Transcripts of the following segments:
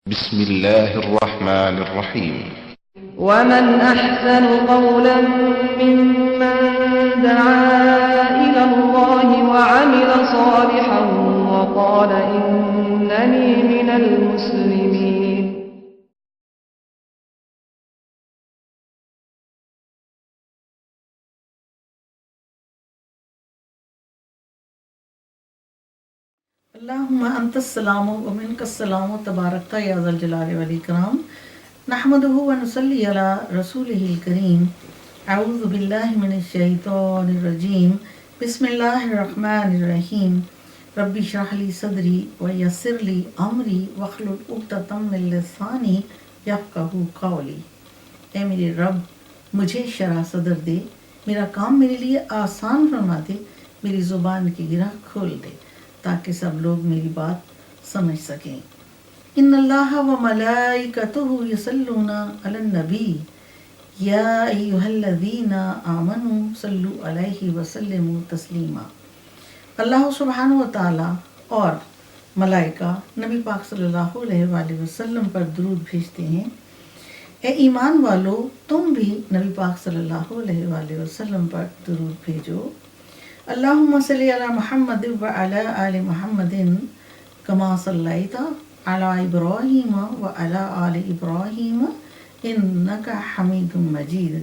بسم الله الرحمن الرحيم. ومن أحسن قولا ممن دعا إلى الله وعمل صالحا وقال إنني من المسلمين. اللہم انت السلام و منک السلام و تبارک یا ذا الجلال والاکرام نحمدہ و نصلی علی رسولہ الکریم. اعوذ باللہ من الشیطان الرجیم. بسم اللہ الرحمن الرحیم. رب اشرح لی صدری ویسر لی امری واحلل عقدۃ من لسانی یفقہوا قولی. اے میرے رب مجھے شرح صدر دے، میرا کام میرے لیے آسان فرما دے، میری زبان کی گرہ کھول دے تاکہ سب لوگ میری بات سمجھ سکیں. ان اللہ و ملائکتہ یصلون علی النبی یا ایھا الذین آمنوا صلوا علیہ وسلموا تسلیما. اللہ سبحانہ و تعالی اور ملائکہ نبی پاک صلی اللہ علیہ وآلہ وسلم پر درود بھیجتے ہیں. اے ایمان والو تم بھی نبی پاک صلی اللہ علیہ وآلہ وسلم پر درود بھیجو. اللہم صلی علی محمد وعلی آل محمد کما صلیت علی ابراہیم وعلی آل ابراہیم انک حمید مجید.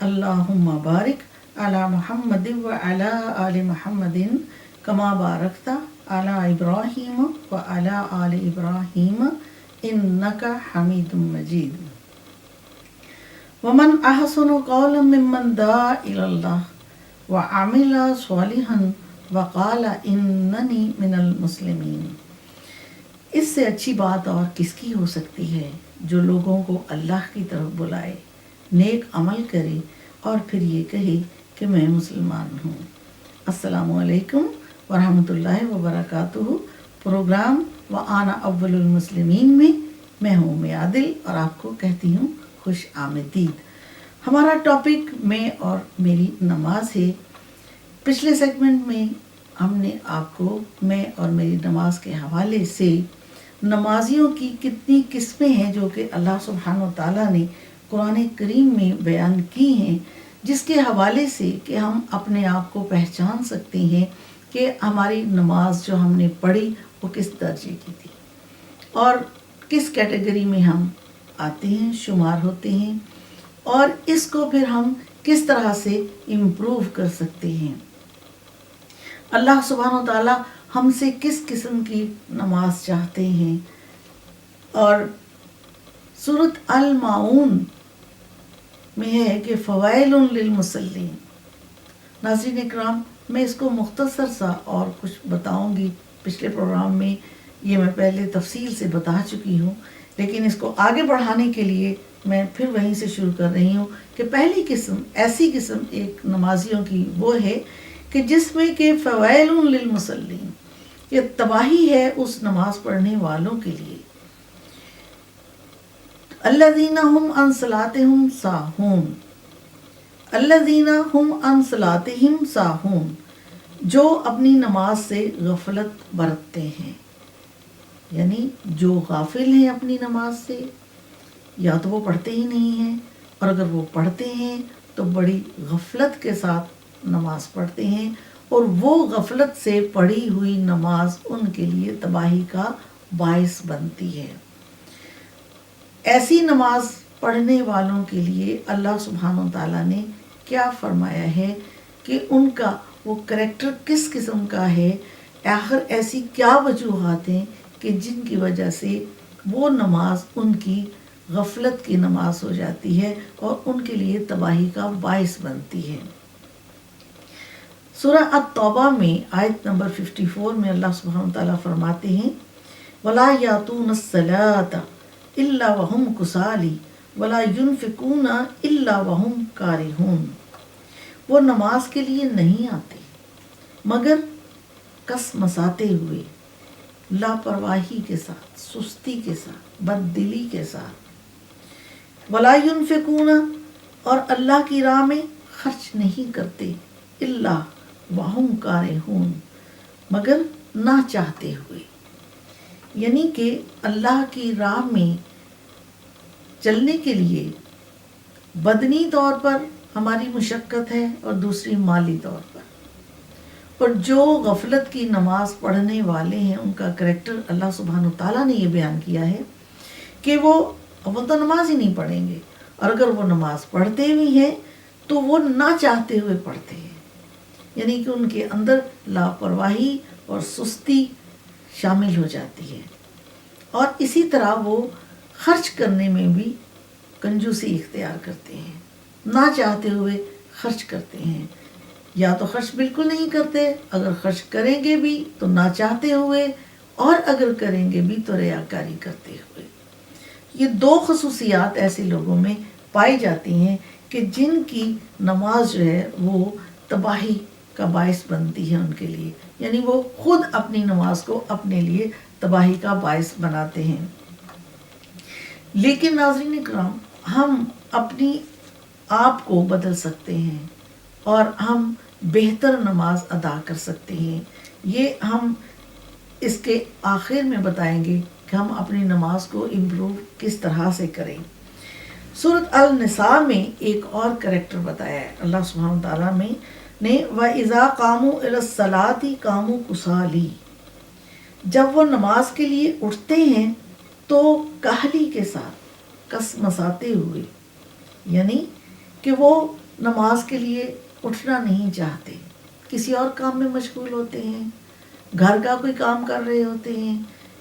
اللہم بارک علی محمد وعلی آل محمد کما بارکت علی ابراہیم وعلی آل ابراہیم انک حمید مجید. ومن احسن قولا ممن دعا الی اللہ وعمل صالحا وقال اننی من المسلمین. اس سے اچھی بات اور کس کی ہو سکتی ہے جو لوگوں کو اللہ کی طرف بلائے، نیک عمل کرے اور پھر یہ کہے کہ میں مسلمان ہوں. السلام علیکم ورحمۃ اللہ وبرکاتہ. پروگرام وَأَنَا أَوَّلُ الْمُسْلِمِينَ میں ہوں میں عادل اور آپ کو کہتی ہوں خوش آمدید. ہمارا ٹاپک میں اور میری نماز ہے. پچھلے سیگمنٹ میں ہم نے آپ کو میں اور میری نماز کے حوالے سے نمازیوں کی کتنی قسمیں ہیں جو کہ اللہ سبحانہ و تعالیٰ نے قرآن کریم میں بیان کی ہیں، جس کے حوالے سے کہ ہم اپنے آپ کو پہچان سکتے ہیں کہ ہماری نماز جو ہم نے پڑھی وہ کس درجے کی تھی اور کس کیٹیگری میں ہم آتے ہیں، شمار ہوتے ہیں، اور اس کو پھر ہم کس طرح سے امپروو کر سکتے ہیں. اللہ سبحانہ و تعالیٰ ہم سے کس قسم کی نماز چاہتے ہیں. اور سورۃ الماعون میں ہے کہ فوائل للمصلین. ناظرین اکرام، میں اس کو مختصر سا اور کچھ بتاؤں گی. پچھلے پروگرام میں یہ میں پہلے تفصیل سے بتا چکی ہوں، لیکن اس کو آگے بڑھانے کے لیے میں پھر وہیں سے شروع کر رہی ہوں کہ پہلی قسم، ایسی قسم ایک نمازیوں کی وہ ہے کہ جس میں کہ فوائل للمصلین، یہ تباہی ہے اس نماز پڑھنے والوں کے لیے. الذین هم عن صلاتهم ساہون. الذین هم عن صلاتهم ساہون، جو اپنی نماز سے غفلت برتتے ہیں، یعنی جو غافل ہیں اپنی نماز سے، یا تو وہ پڑھتے ہی نہیں ہیں، اور اگر وہ پڑھتے ہیں تو بڑی غفلت کے ساتھ نماز پڑھتے ہیں، اور وہ غفلت سے پڑھی ہوئی نماز ان کے لیے تباہی کا باعث بنتی ہے. ایسی نماز پڑھنے والوں کے لیے اللہ سبحانہ تعالیٰ نے کیا فرمایا ہے کہ ان کا وہ کریکٹر کس قسم کا ہے، آخر ایسی کیا وجوہات ہیں کہ جن کی وجہ سے وہ نماز ان کی غفلت کی نماز ہو جاتی ہے اور ان کے لیے تباہی کا باعث بنتی ہے. سورہ التوبہ میں آیت نمبر 54 میں اللہ سبحانہ تعالیٰ فرماتے ہیں وَلَا يَأْتُونَ الصَّلَاةَ إِلَّا وَهُمْ كُسَالَىٰ وَلَا يُنْفِقُونَ إِلَّا وَهُمْ كَارِهُونَ. وہ نماز کے لیے نہیں آتے مگر کس مساتے ہوئے، لاپرواہی کے ساتھ، سستی کے ساتھ، بددلی کے ساتھ. وَلَا يُنْفِقُونَ، اور اللہ کی راہ میں خرچ نہیں کرتے، إِلَّا وَهُمْ كَارِهُونَ، مگر نہ چاہتے ہوئے. یعنی کہ اللہ کی راہ میں چلنے کے لیے بدنی طور پر ہماری مشقت ہے اور دوسری مالی طور پر. اور جو غفلت کی نماز پڑھنے والے ہیں ان کا کریکٹر اللہ سبحانہ تعالیٰ نے یہ بیان کیا ہے کہ وہ تو نماز ہی نہیں پڑھیں گے، اور اگر وہ نماز پڑھتے بھی ہیں تو وہ نہ چاہتے ہوئے پڑھتے ہیں، یعنی کہ ان کے اندر لاپرواہی اور سستی شامل ہو جاتی ہے. اور اسی طرح وہ خرچ کرنے میں بھی کنجوسی اختیار کرتے ہیں، نہ چاہتے ہوئے خرچ کرتے ہیں، یا تو خرچ بالکل نہیں کرتے، اگر خرچ کریں گے بھی تو نہ چاہتے ہوئے، اور اگر کریں گے بھی تو ریاکاری کرتے ہوئے. یہ دو خصوصیات ایسے لوگوں میں پائی جاتی ہیں کہ جن کی نماز جو ہے وہ تباہی کا باعث بنتی ہے ان کے لیے، یعنی وہ خود اپنی نماز کو اپنے لیے تباہی کا باعث بناتے ہیں. لیکن ناظرین کرام، ہم اپنی آپ کو بدل سکتے ہیں اور ہم بہتر نماز ادا کر سکتے ہیں. یہ ہم اس کے آخر میں بتائیں گے کہ ہم اپنی نماز کو امپروو کس طرح سے کریں. سورۃ النساء میں ایک اور کریکٹر بتایا ہے اللہ سبحانہ تعالیٰ نے وَإِذَا قَامُوا إِلَى الصَّلَاةِ قَامُوا كُسَالِي. جب وہ نماز کے لیے اٹھتے ہیں تو کاہلی کے ساتھ، کسمساتے ہوئے، یعنی کہ وہ نماز کے لیے اٹھنا نہیں چاہتے، کسی اور کام میں مشغول ہوتے ہیں، گھر کا کوئی کام کر رہے ہوتے ہیں،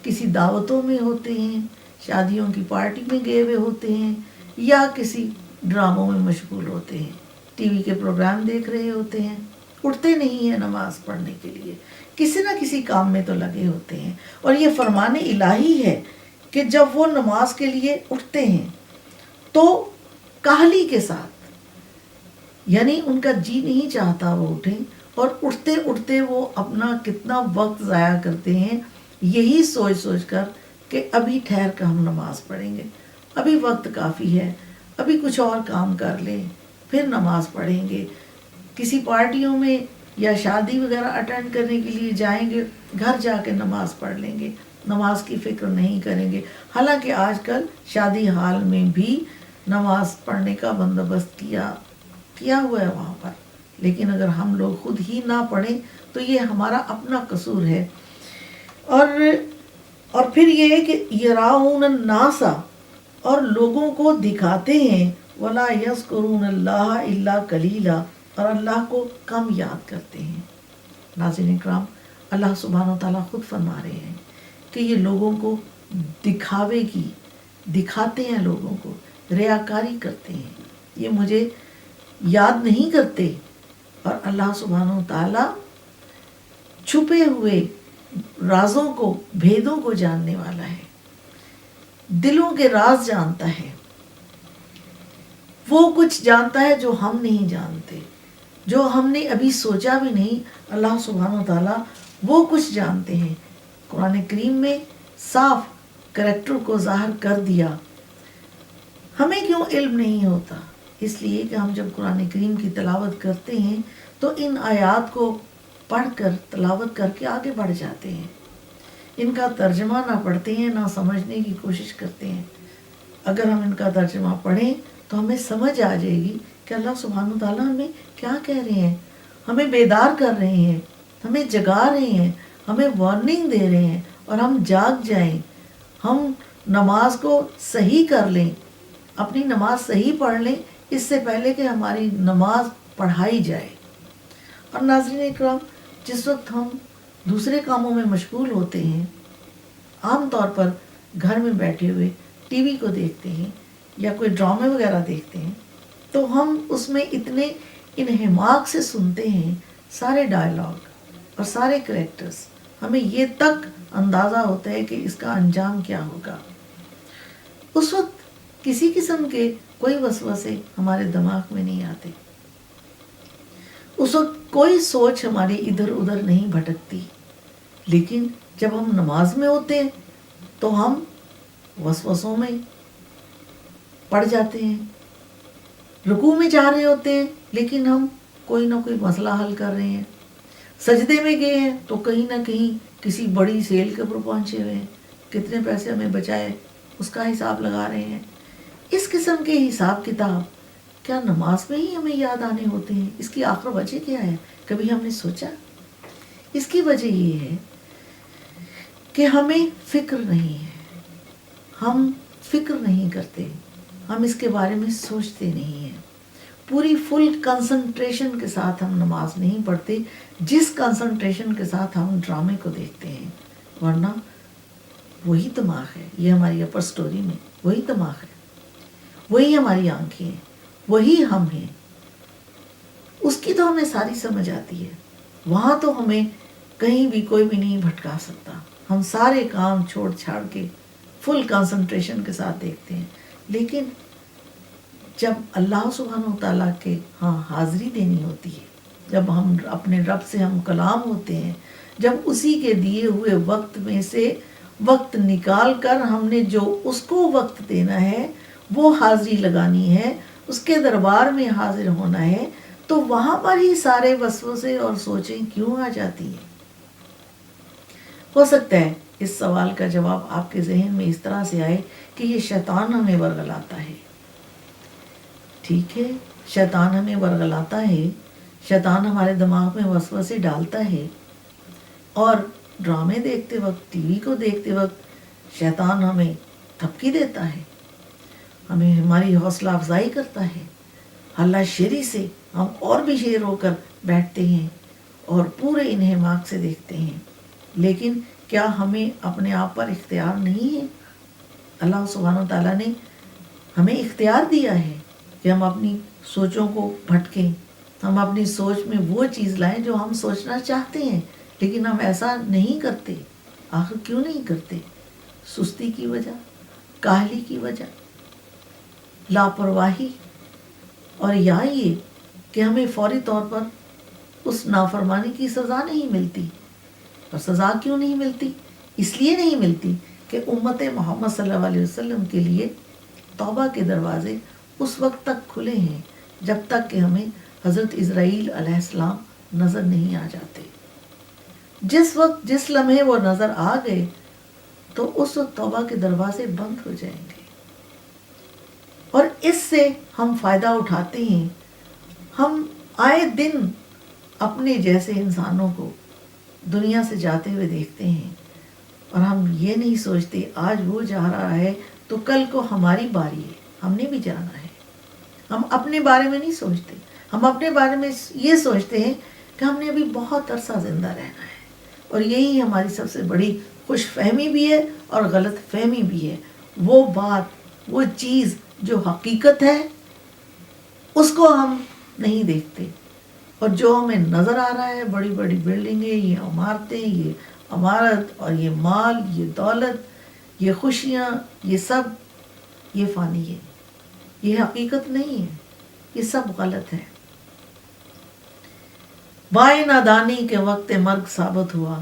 کسی دعوتوں میں ہوتے ہیں، شادیوں کی پارٹی میں گئے ہوئے ہوتے ہیں، یا کسی ڈراموں میں مشغول ہوتے ہیں، ٹی وی کے پروگرام دیکھ رہے ہوتے ہیں، اٹھتے نہیں ہیں نماز پڑھنے کے لیے، کسی نہ کسی کام میں تو لگے ہوتے ہیں. اور یہ فرمان الہی ہے کہ جب وہ نماز کے لیے اٹھتے ہیں تو کاہلی کے ساتھ، یعنی ان کا جی نہیں چاہتا وہ اٹھیں، اور اٹھتے اٹھتے وہ اپنا کتنا وقت ضائع کرتے ہیں یہی سوچ سوچ کر کہ ابھی ٹھہر کر ہم نماز پڑھیں گے، ابھی وقت کافی ہے، ابھی کچھ اور کام کر لیں پھر نماز پڑھیں گے. کسی پارٹیوں میں یا شادی وغیرہ اٹینڈ کرنے کے لیے جائیں گے، گھر جا کے نماز پڑھ لیں گے، نماز کی فکر نہیں کریں گے. حالانکہ آج کل شادی حال میں بھی نماز پڑھنے کا بندوبست کیا ہوا ہے وہاں پر، لیکن اگر ہم لوگ خود ہی نہ پڑھیں تو یہ ہمارا اپنا قصور ہے. اور پھر یہ ہے کہ یراؤن الناس، اور لوگوں کو دکھاتے ہیں، ولا یذکرون اللہ الا قلیلا، اور اللہ کو کم یاد کرتے ہیں. ناظرین کرام، اللہ سبحانہ تعالیٰ خود فرما رہے ہیں کہ یہ لوگوں کو دکھاتے ہیں، لوگوں کو ریاکاری کرتے ہیں، یہ مجھے یاد نہیں کرتے. اور اللہ سبحانہ تعالیٰ چھپے ہوئے رازوں کو، بھیدوں کو جاننے والا ہے، دلوں کے راز جانتا ہے. وہ کچھ جانتا ہے جو ہم نہیں جانتے، جو ہم نے ابھی سوچا بھی نہیں، اللہ سبحانہ تعالیٰ وہ کچھ جانتے ہیں. قرآن کریم میں صاف کریکٹر کو ظاہر کر دیا. ہمیں کیوں علم نہیں ہوتا؟ اس لیے کہ ہم جب قرآن کریم کی تلاوت کرتے ہیں تو ان آیات کو پڑھ کر، تلاوت کر کے آگے بڑھ جاتے ہیں، ان کا ترجمہ نہ پڑھتے ہیں نہ سمجھنے کی کوشش کرتے ہیں. اگر ہم ان کا ترجمہ پڑھیں تو ہمیں سمجھ آ جائے گی کہ اللہ سبحانہ تعالیٰ ہمیں کیا کہہ رہے ہیں، ہمیں بیدار کر رہے ہیں، ہمیں جگا رہے ہیں، ہمیں وارننگ دے رہے ہیں، اور ہم جاگ جائیں، ہم نماز کو صحیح کر لیں، اپنی نماز صحیح پڑھ لیں اس سے پہلے کہ ہماری نماز پڑھائی جائے. اور ناظرین اکرام، جس وقت ہم دوسرے کاموں میں مشغول ہوتے ہیں، عام طور پر گھر میں بیٹھے ہوئے ٹی وی کو دیکھتے ہیں یا کوئی ڈرامے وغیرہ دیکھتے ہیں، تو ہم اس میں اتنے انہماک سے سنتے ہیں سارے ڈائلاگ اور سارے کریکٹرز، ہمیں یہ تک اندازہ ہوتا ہے کہ اس کا انجام کیا ہوگا. اس وقت کسی قسم کے کوئی وسوسے ہمارے دماغ میں نہیں آتے، اس وقت کوئی سوچ ہماری ادھر ادھر نہیں بھٹکتی. لیکن جب ہم نماز میں ہوتے ہیں تو ہم وسوسوں میں پڑ جاتے ہیں، رکوع میں جا رہے ہوتے ہیں لیکن ہم کوئی نہ کوئی مسئلہ حل کر رہے ہیں، سجدے میں گئے ہیں تو کہیں نہ کہیں کسی بڑی سیل کے اوپر پہنچے ہوئے ہیں، کتنے پیسے ہمیں بچائے اس کا حساب لگا رہے ہیں. اس قسم کے حساب کتاب کیا نماز میں ہی ہمیں یاد آنے ہوتے ہیں؟ اس کی آخر وجہ کیا ہے؟ کبھی ہم نے سوچا؟ اس کی وجہ یہ ہے کہ ہمیں فکر نہیں ہے، ہم فکر نہیں کرتے، ہم اس کے بارے میں سوچتے نہیں ہیں. پوری فل کنسنٹریشن کے ساتھ ہم نماز نہیں پڑھتے جس کنسنٹریشن کے ساتھ ہم ڈرامے کو دیکھتے ہیں. ورنہ وہی دماغ ہے، یہ ہماری اپر سٹوری میں وہی دماغ ہے، وہی ہماری آنکھیں ہیں، وہی ہم ہیں. اس کی تو ہمیں ساری سمجھ آتی ہے، وہاں تو ہمیں کہیں بھی کوئی بھی نہیں بھٹکا سکتا. ہم سارے کام چھوڑ چھاڑ کے فل کنسنٹریشن کے ساتھ دیکھتے ہیں. لیکن جب اللہ سبحانہ و تعالیٰ کے ہاں حاضری دینی ہوتی ہے، جب ہم اپنے رب سے ہم کلام ہوتے ہیں، جب اسی کے دیے ہوئے وقت میں سے وقت نکال کر ہم نے جو اس کو وقت دینا ہے، وہ حاضری لگانی ہے، اس کے دربار میں حاضر ہونا ہے، تو وہاں پر ہی سارے وسوسے اور سوچیں کیوں آ جاتی ہیں. ہو سکتا ہے اس سوال کا جواب آپ کے ذہن میں اس طرح سے آئے کہ یہ شیطان ہمیں ورغلاتا ہے. ٹھیک ہے، شیطان ہمیں ورغلاتا ہے، شیطان ہمارے دماغ میں وسوسے ڈالتا ہے، اور ڈرامے دیکھتے وقت، ٹی وی کو دیکھتے وقت شیطان ہمیں دھمکی دیتا ہے، ہمیں ہماری حوصلہ افزائی کرتا ہے. ہلہ شیری سے ہم اور بھی شیر ہو کر بیٹھتے ہیں اور پورے انہماک سے دیکھتے ہیں. لیکن کیا ہمیں اپنے آپ پر اختیار نہیں ہے؟ اللہ سبحانہ و تعالیٰ نے ہمیں اختیار دیا ہے کہ ہم اپنی سوچوں کو بھٹکیں، ہم اپنی سوچ میں وہ چیز لائیں جو ہم سوچنا چاہتے ہیں، لیکن ہم ایسا نہیں کرتے. آخر کیوں نہیں کرتے؟ سستی کی وجہ، کاہلی کی وجہ، لاپرواہی، اور یا یہ کہ ہمیں فوری طور پر اس نافرمانی کی سزا نہیں ملتی. اور سزا کیوں نہیں ملتی؟ اس لیے نہیں ملتی کہ امت محمد صلی اللہ علیہ وسلم کے لیے توبہ کے دروازے اس وقت تک کھلے ہیں جب تک کہ ہمیں حضرت اسرائیل علیہ السلام نظر نہیں آ جاتے. جس وقت جس لمحے وہ نظر آ گئے تو اس وقت توبہ کے دروازے بند ہو جائیں گے. اور اس سے ہم فائدہ اٹھاتے ہیں. ہم آئے دن اپنے جیسے انسانوں کو دنیا سے جاتے ہوئے دیکھتے ہیں، اور ہم یہ نہیں سوچتے آج وہ جا رہا ہے تو کل کو ہماری باری ہے، ہم نے بھی جانا ہے. ہم اپنے بارے میں نہیں سوچتے، ہم اپنے بارے میں یہ سوچتے ہیں کہ ہم نے ابھی بہت عرصہ زندہ رہنا ہے. اور یہی ہماری سب سے بڑی خوش فہمی بھی ہے اور غلط فہمی بھی ہے. وہ بات، وہ چیز جو حقیقت ہے اس کو ہم نہیں دیکھتے، اور جو ہمیں نظر آ رہا ہے، بڑی بڑی بلڈنگیں، یہ عمارتیں، یہ عمارت، اور یہ مال، یہ دولت، یہ خوشیاں، یہ سب، یہ فانی ہے، یہ حقیقت نہیں ہے، یہ سب غلط ہے. بائے نادانی کے وقت مرگ ثابت ہوا،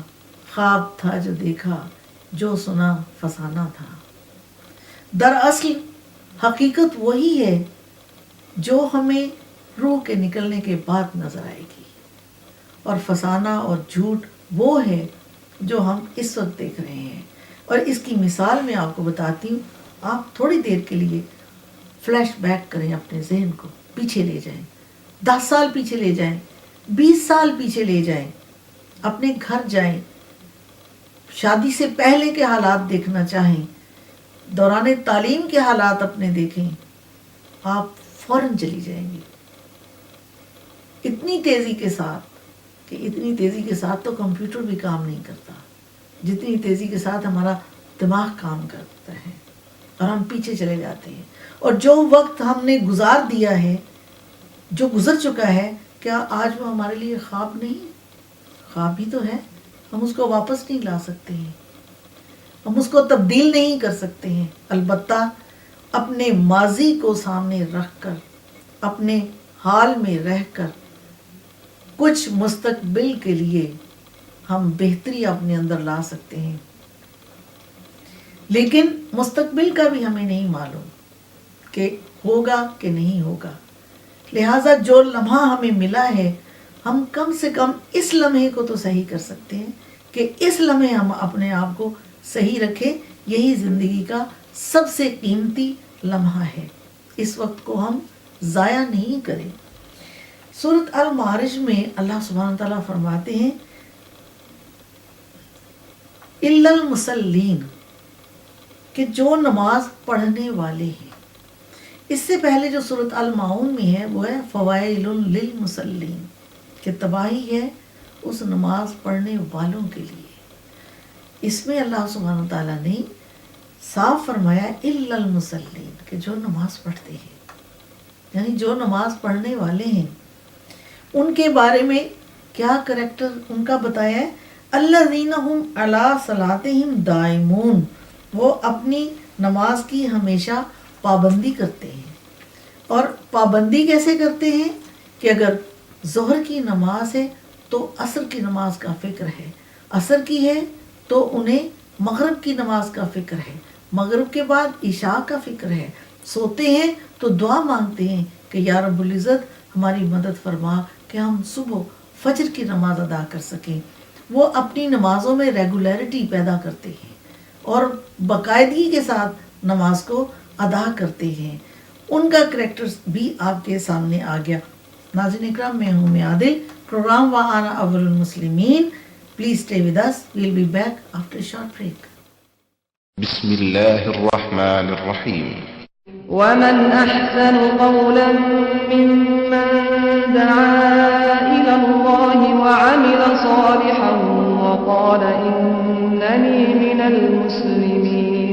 خواب تھا جو دیکھا، جو سنا فسانہ تھا. دراصل حقیقت وہی ہے جو ہمیں روح کے نکلنے کے بعد نظر آئے گی، اور فسانہ اور جھوٹ وہ ہے جو ہم اس وقت دیکھ رہے ہیں. اور اس کی مثال میں آپ کو بتاتی ہوں. آپ تھوڑی دیر کے لیے فلیش بیک کریں، اپنے ذہن کو پیچھے لے جائیں، 10 سال پیچھے لے جائیں، 20 سال پیچھے لے جائیں، اپنے گھر جائیں، شادی سے پہلے کے حالات دیکھنا چاہیں، دوران تعلیم کے حالات اپنے دیکھیں، آپ فوراً چلی جائیں گی. اتنی تیزی کے ساتھ کہ اتنی تیزی کے ساتھ تو کمپیوٹر بھی کام نہیں کرتا، جتنی تیزی کے ساتھ ہمارا دماغ کام کرتا ہے، اور ہم پیچھے چلے جاتے ہیں. اور جو وقت ہم نے گزار دیا ہے، جو گزر چکا ہے، کیا آج وہ ہمارے لیے خواب نہیں؟ خواب ہی تو ہے. ہم اس کو واپس نہیں لا سکتے ہیں، ہم اس کو تبدیل نہیں کر سکتے ہیں. البتہ اپنے ماضی کو سامنے رکھ کر، اپنے حال میں رہ کر، کچھ مستقبل کے لیے ہم بہتری اپنے اندر لا سکتے ہیں. لیکن مستقبل کا بھی ہمیں نہیں معلوم کہ ہوگا کہ نہیں ہوگا. لہٰذا جو لمحہ ہمیں ملا ہے، ہم کم سے کم اس لمحے کو تو صحیح کر سکتے ہیں کہ اس لمحے ہم اپنے آپ کو صحیح رکھیں یہی زندگی کا سب سے قیمتی لمحہ ہے، اس وقت کو ہم ضائع نہیں کریں۔ سورۃ المعارج میں اللہ سبحانہ تعالیٰ فرماتے ہیں الا المصلین، کہ جو نماز پڑھنے والے ہیں۔ اس سے پہلے جو سورۃ الماعون میں ہے وہ ہے فوائل للمصلین، کہ تباہی ہے اس نماز پڑھنے والوں کے لیے۔ اس میں اللہ سبحانہ تعالیٰ نے صاف فرمایا الا المصلین، کہ جو نماز پڑھتے ہیں، یعنی جو نماز پڑھنے والے ہیں۔ ان کے بارے میں کیا کریکٹر ان کا بتایا ہے؟ الذین هم علی صلاتہم دائمون، وہ اپنی نماز کی ہمیشہ پابندی کرتے ہیں۔ اور پابندی کیسے کرتے ہیں؟ کہ اگر ظہر کی نماز ہے تو عصر کی نماز کا فکر ہے، عصر کی ہے تو انہیں مغرب کی نماز کا فکر ہے، مغرب کے بعد عشاء کا فکر ہے، سوتے ہیں تو دعا مانگتے ہیں کہ یا رب العزت ہماری مدد فرما کہ ہم صبح فجر کی نماز ادا کر سکیں۔ وہ اپنی نمازوں میں ریگولیرٹی پیدا کرتے ہیں اور باقاعدگی کے ساتھ نماز کو ادا کرتے ہیں۔ ان کا کریکٹر بھی آپ کے سامنے آ گیا۔ ناظرین اکرام، میں ہوں عادل، پروگرام وآنا اول المسلمین۔ Please stay with us, we'll be back after short break. بسم الله الرحمن الرحيم. ومن أحسن قولا ممن دعا إلى الله وعمل صالحا وقال إنني من المسلمين